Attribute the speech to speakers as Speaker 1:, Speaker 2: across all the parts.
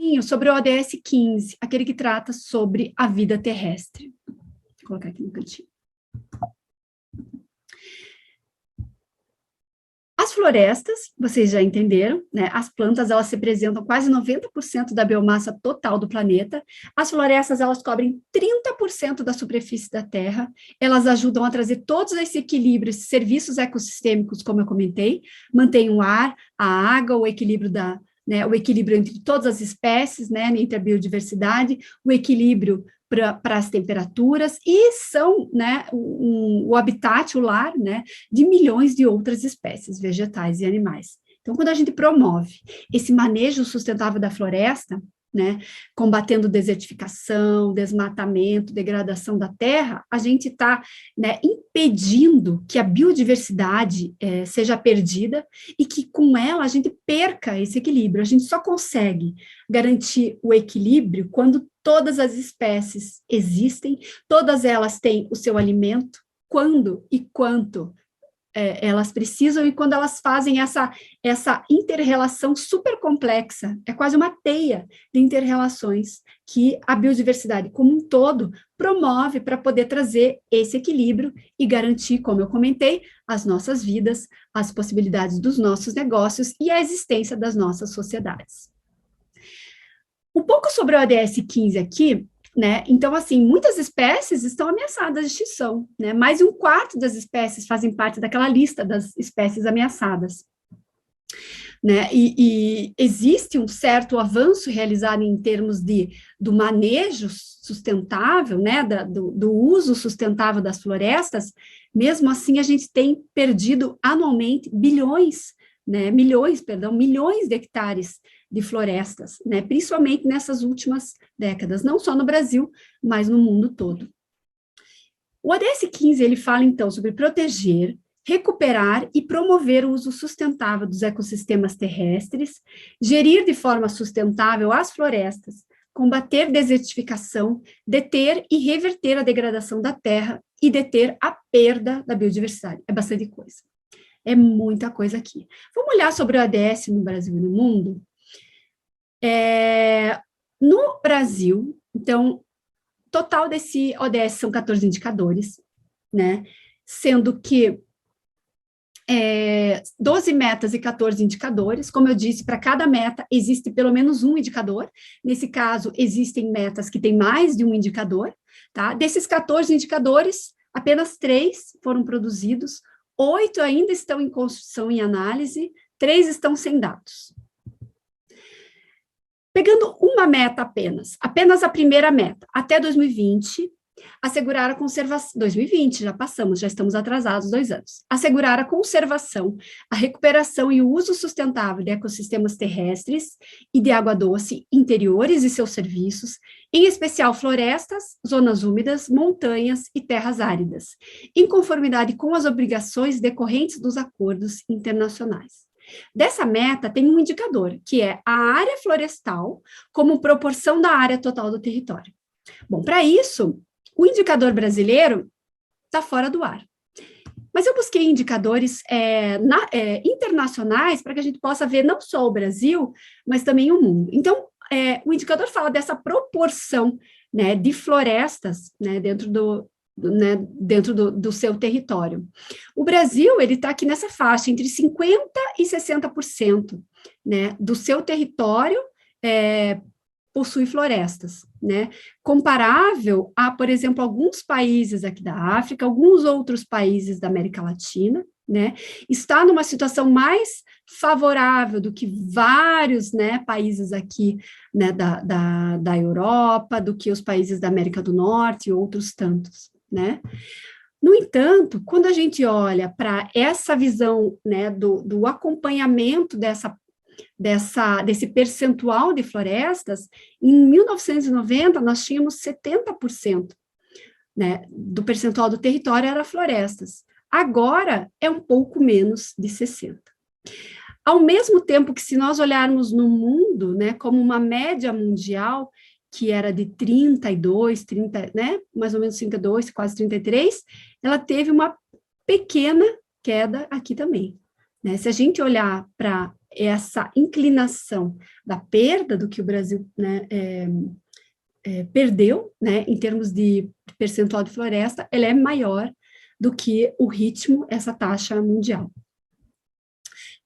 Speaker 1: pouquinho sobre o ODS 15, aquele que trata sobre a vida terrestre. Vou colocar aqui no cantinho. As florestas, vocês já entenderam, né? As plantas, elas representam quase 90% da biomassa total do planeta. As florestas, elas cobrem 30% da superfície da Terra. Elas ajudam a trazer todos esses equilíbrios, serviços ecossistêmicos, como eu comentei, mantém o ar, a água, o equilíbrio o equilíbrio entre todas as espécies, né, entre a biodiversidade, o equilíbrio para as temperaturas, e são, né, o habitat, o lar, né, de milhões de outras espécies vegetais e animais. Então, quando a gente promove esse manejo sustentável da floresta, né, combatendo desertificação, desmatamento, degradação da terra, a gente está, né, impedindo que a biodiversidade seja perdida e que com ela a gente perca esse equilíbrio. A gente só consegue garantir o equilíbrio quando todas as espécies existem, todas elas têm o seu alimento, quando e quanto elas precisam, e quando elas fazem essa inter-relação super complexa, é quase uma teia de inter-relações que a biodiversidade como um todo promove para poder trazer esse equilíbrio e garantir, como eu comentei, as nossas vidas, as possibilidades dos nossos negócios e a existência das nossas sociedades. Um pouco sobre o ODS 15 aqui, né? Então, assim, muitas espécies estão ameaçadas de extinção, né? Mais de 1/4 das espécies fazem parte daquela lista das espécies ameaçadas, né? E existe um certo avanço realizado em termos do manejo sustentável, né? Do uso sustentável das florestas. Mesmo assim, a gente tem perdido anualmente milhões de hectares de florestas, né, principalmente nessas últimas décadas, não só no Brasil, mas no mundo todo. O ODS 15, ele fala, então, sobre proteger, recuperar e promover o uso sustentável dos ecossistemas terrestres, gerir de forma sustentável as florestas, combater desertificação, deter e reverter a degradação da terra e deter a perda da biodiversidade. É bastante coisa. É muita coisa aqui. Vamos olhar sobre o ODS no Brasil e no mundo? No Brasil, então, total desse ODS são 14 indicadores, né? Sendo que 12 metas e 14 indicadores. Como eu disse, para cada meta existe pelo menos um indicador. Nesse caso, existem metas que têm mais de um indicador, tá? Desses 14 indicadores, apenas 3 foram produzidos, 8 ainda estão em construção e análise, 3 estão sem dados. Pegando uma meta apenas a primeira meta, até 2020, assegurar a conservação, 2020, já passamos, já estamos atrasados 2 anos, assegurar a conservação, a recuperação e o uso sustentável de ecossistemas terrestres e de água doce interiores e seus serviços, em especial florestas, zonas úmidas, montanhas e terras áridas, em conformidade com as obrigações decorrentes dos acordos internacionais. Dessa meta tem um indicador, que é a área florestal como proporção da área total do território. Bom, para isso, o indicador brasileiro está fora do ar. Mas eu busquei indicadores internacionais para que a gente possa ver não só o Brasil, mas também o mundo. Então, o indicador fala dessa proporção, né, de florestas, né, dentro do seu território. O Brasil, ele está aqui nessa faixa, entre 50% e 60%, né, do seu território possui florestas, né, comparável a, por exemplo, alguns países aqui da África, alguns outros países da América Latina, né, está numa situação mais favorável do que vários, né, países aqui, né, da Europa, do que os países da América do Norte e outros tantos, né. No entanto, quando a gente olha para essa visão, né, do acompanhamento desse percentual de florestas, em 1990 nós tínhamos 70%, né, do percentual do território era florestas. Agora é um pouco menos de 60%. Ao mesmo tempo que, se nós olharmos no mundo, né, como uma média mundial, que era de 32, 30, né, mais ou menos 32, quase 33, ela teve uma pequena queda aqui também, né? Se a gente olhar para essa inclinação da perda do que o Brasil, né, perdeu, né, em termos de percentual de floresta, ela é maior do que o ritmo, essa taxa mundial.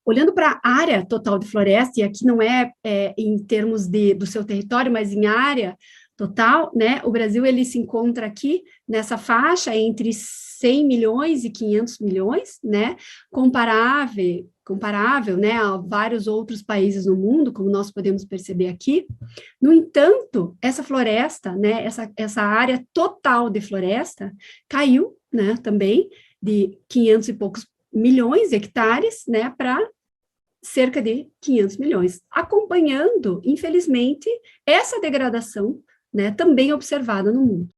Speaker 1: Olhando para a área total de floresta, e aqui não é, em termos do seu território, mas em área total, né, o Brasil ele se encontra aqui nessa faixa entre 100 milhões e 500 milhões, né, comparável, né, a vários outros países no mundo, como nós podemos perceber aqui. No entanto, essa floresta, né, essa área total de floresta caiu, né, também de 500 e poucos milhões de hectares, né, para cerca de 500 milhões, acompanhando, infelizmente, essa degradação, né, também observada no mundo.